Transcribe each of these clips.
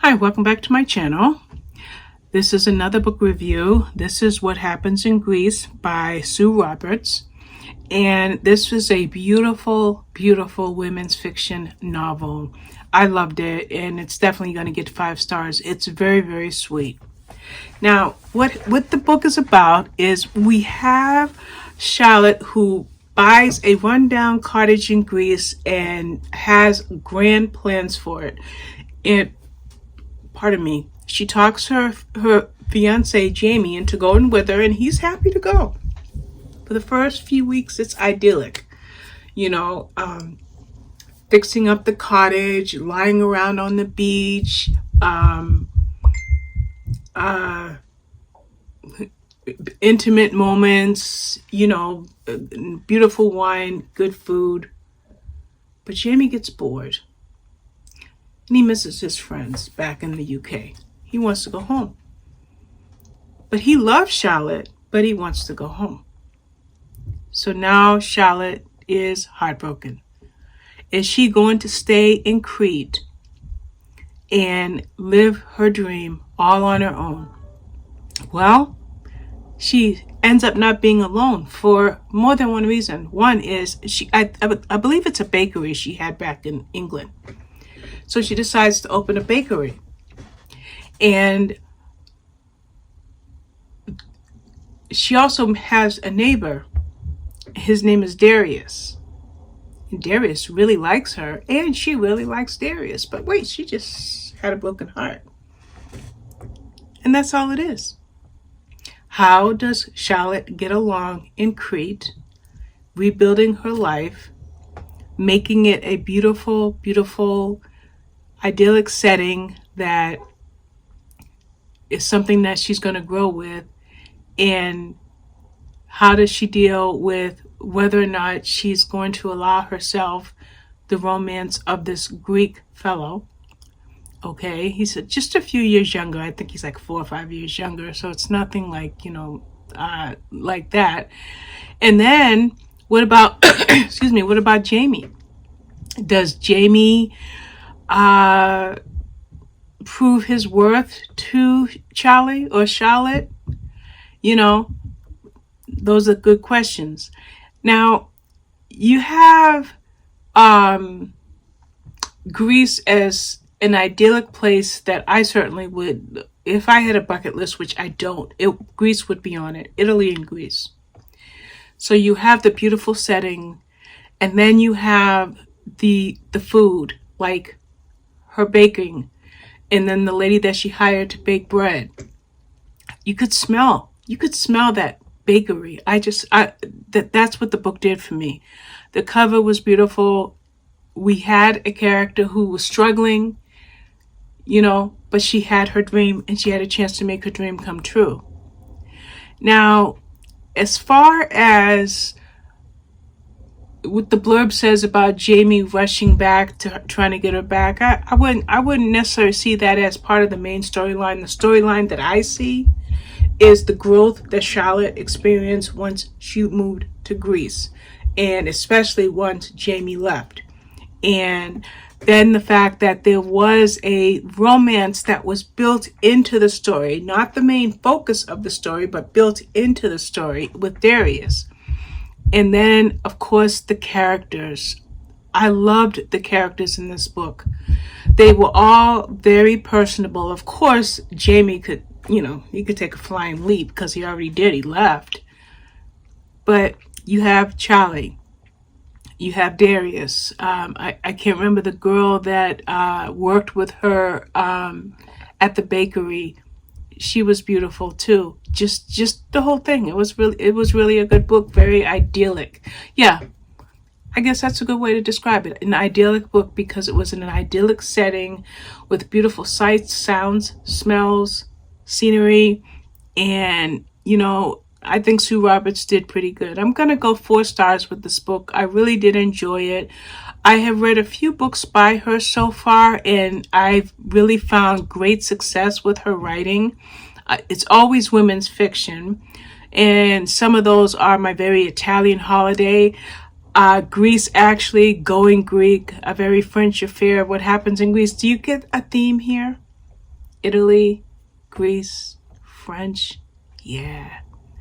Hi, welcome back to my channel. This is another book review. This is What Happens in Greece by Sue Roberts. And this is a beautiful, beautiful women's fiction novel. I loved it, and it's definitely going to get 5 stars. It's very, very sweet. Now, what the book is about is we have Charlotte, who buys a rundown cottage in Greece and has grand plans for it. She talks her fiance Jamie into going with her, and he's happy to go. For the first few weeks, it's idyllic. Fixing up the cottage, lying around on the beach, intimate moments, beautiful wine, good food. But Jamie gets bored, and he misses his friends back in the UK. He wants to go home. But he loves Charlotte, but he wants to go home. So now Charlotte is heartbroken. Is she going to stay in Crete and live her dream all on her own? Well, she ends up not being alone for more than one reason. One is I believe it's a bakery she had back in England. So she decides to open a bakery. And she also has a neighbor. His name is Darius. And Darius really likes her, and she really likes Darius. But wait, she just had a broken heart. And that's all it is. How does Charlotte get along in Crete, rebuilding her life, making it a beautiful, beautiful, idyllic setting that is something that she's going to grow with? And how does she deal with whether or not she's going to allow herself the romance of this Greek fellow? Okay, he's just a few years younger. I think he's like 4 or 5 years younger, so it's nothing like, like that. And then what about what about Jamie? Does Jamie prove his worth to Charlie or Charlotte? Those are good questions. Now, you have Greece as an idyllic place that I certainly would, if I had a bucket list, which I don't, Greece would be on it. Italy and Greece. So you have the beautiful setting, and then you have the food, like her baking, and then the lady that she hired to bake bread. You could smell that bakery. That's what the book did for me. The cover was beautiful. We had a character who was struggling, but she had her dream, and she had a chance to make her dream come true. Now, as far as what the blurb says about Jamie rushing back to trying to get her back, I wouldn't necessarily see that as part of the main storyline. The storyline that I see is the growth that Charlotte experienced once she moved to Greece, and especially once Jamie left. And then the fact that there was a romance that was built into the story, not the main focus of the story, but built into the story with Darius. And then, of course, the characters. I loved the characters in this book. They were all very personable. Of course, Jamie could, he could take a flying leap because he already did. He left. But you have Charlie. You have Darius. I can't remember the girl that worked with her at the bakery. She was beautiful too. Just the whole thing. It was really a good book. Very idyllic. Yeah, I guess that's a good way to describe it. An idyllic book because it was in an idyllic setting with beautiful sights, sounds, smells, scenery, and I think Sue Roberts did pretty good. I'm gonna go 4 stars with this book. I really did enjoy it. I have read a few books by her so far, and I've really found great success with her writing. It's always women's fiction, and some of those are My Very Italian Holiday, Greece, actually, Going Greek, A Very French Affair, What Happens in Greece. Do you get a theme here? Italy, Greece, French. Yeah.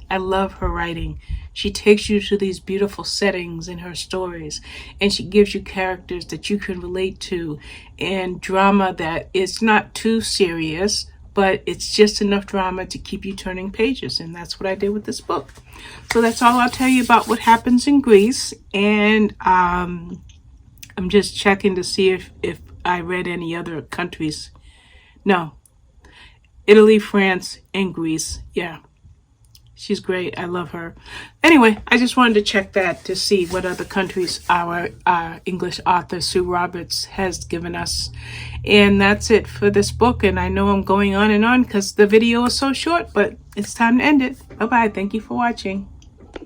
I love her writing. She takes you to these beautiful settings in her stories, and she gives you characters that you can relate to, and drama that is not too serious, but it's just enough drama to keep you turning pages. And that's what I did with this book. So that's all I'll tell you about what happens in Greece. And I'm just checking to see if I read any other countries. No. Italy, France, and Greece. Yeah. She's great. I love her. Anyway, I just wanted to check that to see what other countries our English author Sue Roberts has given us. And that's it for this book. And I know I'm going on and on because the video is so short, but it's time to end it. Bye-bye. Thank you for watching.